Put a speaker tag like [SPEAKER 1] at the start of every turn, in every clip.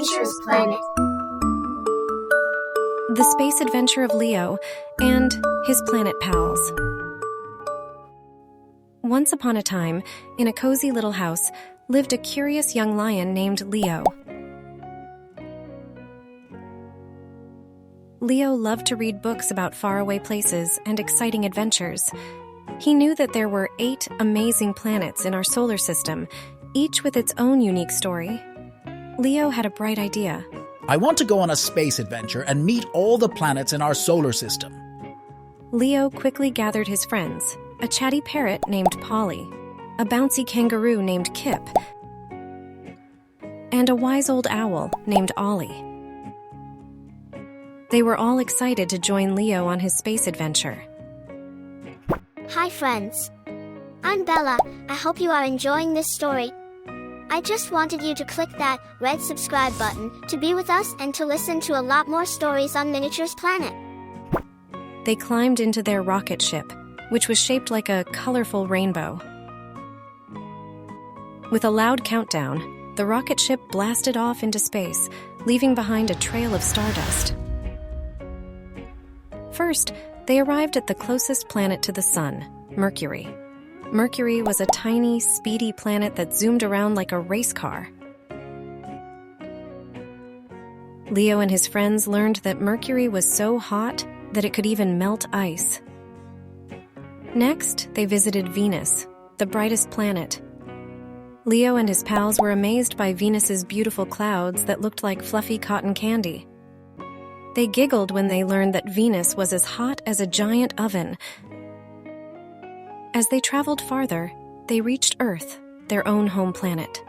[SPEAKER 1] Miniatures Planet.
[SPEAKER 2] The Space Adventure of Leo and His Planet Pals. Once upon a time, in a cozy little house, lived a curious young lion named Leo. Leo loved to read books about faraway places and exciting adventures. He knew that there were 8 amazing planets in our solar system, each with its own unique story. Leo had a bright idea.
[SPEAKER 3] I want to go on a space adventure and meet all the planets in our solar system.
[SPEAKER 2] Leo quickly gathered his friends, a chatty parrot named Polly, a bouncy kangaroo named Kip, and a wise old owl named Ollie. They were all excited to join Leo on his space adventure.
[SPEAKER 1] Hi friends. I'm Bella. I hope you are enjoying this story. I just wanted you to click that red subscribe button to be with us and to listen to a lot more stories on Miniatures Planet.
[SPEAKER 2] They climbed into their rocket ship, which was shaped like a colorful rainbow. With a loud countdown, the rocket ship blasted off into space, leaving behind a trail of stardust. First, they arrived at the closest planet to the Sun, Mercury. Mercury was a tiny, speedy planet that zoomed around like a race car. Leo and his friends learned that Mercury was so hot that it could even melt ice. Next, they visited Venus, the brightest planet. Leo and his pals were amazed by Venus's beautiful clouds that looked like fluffy cotton candy. They giggled when they learned that Venus was as hot as a giant oven. As they traveled farther, they reached Earth, their own home planet.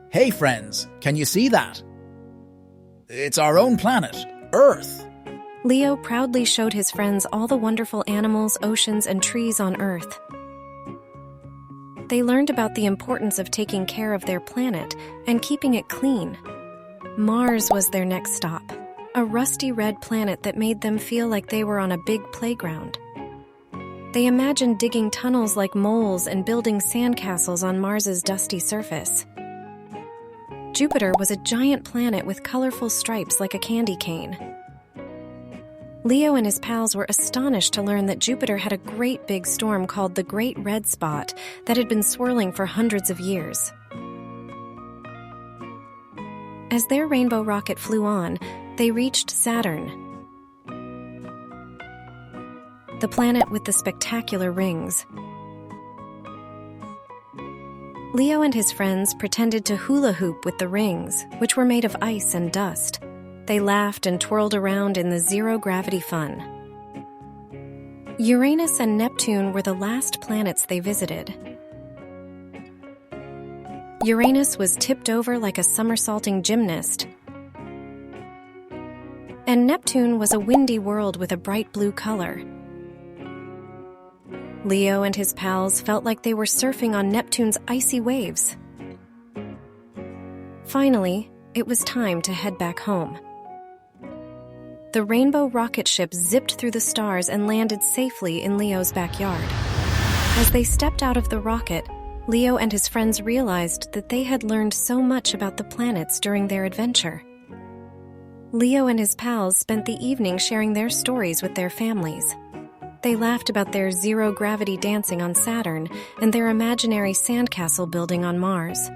[SPEAKER 3] Hey friends, can you see that? It's our own planet, Earth.
[SPEAKER 2] Leo proudly showed his friends all the wonderful animals, oceans, and trees on Earth. They learned about the importance of taking care of their planet and keeping it clean. Mars was their next stop, a rusty red planet that made them feel like they were on a big playground. They imagined digging tunnels like moles and building sandcastles on Mars's dusty surface. Jupiter was a giant planet with colorful stripes like a candy cane. Leo and his pals were astonished to learn that Jupiter had a great big storm called the Great Red Spot that had been swirling for hundreds of years. As their rainbow rocket flew on, they reached Saturn, the planet with the spectacular rings. Leo and his friends pretended to hula hoop with the rings, which were made of ice and dust. They laughed and twirled around in the zero-gravity fun. Uranus and Neptune were the last planets they visited. Uranus was tipped over like a somersaulting gymnast, and Neptune was a windy world with a bright blue color. Leo and his pals felt like they were surfing on Neptune's icy waves. Finally, it was time to head back home. The rainbow rocket ship zipped through the stars and landed safely in Leo's backyard. As they stepped out of the rocket, Leo and his friends realized that they had learned so much about the planets during their adventure. Leo and his pals spent the evening sharing their stories with their families. They laughed about their zero-gravity dancing on Saturn and their imaginary sandcastle building on Mars.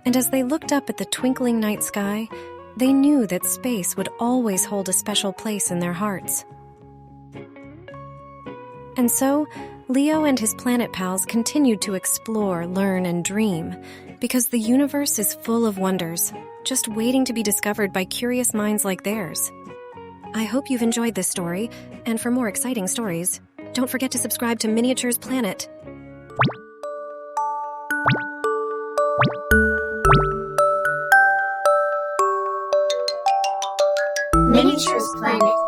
[SPEAKER 2] And as they looked up at the twinkling night sky, they knew that space would always hold a special place in their hearts. And so, Leo and his planet pals continued to explore, learn, and dream, because the universe is full of wonders, just waiting to be discovered by curious minds like theirs. I hope you've enjoyed this story, and for more exciting stories, don't forget to subscribe to Miniatures Planet.
[SPEAKER 1] Miniatures Planet.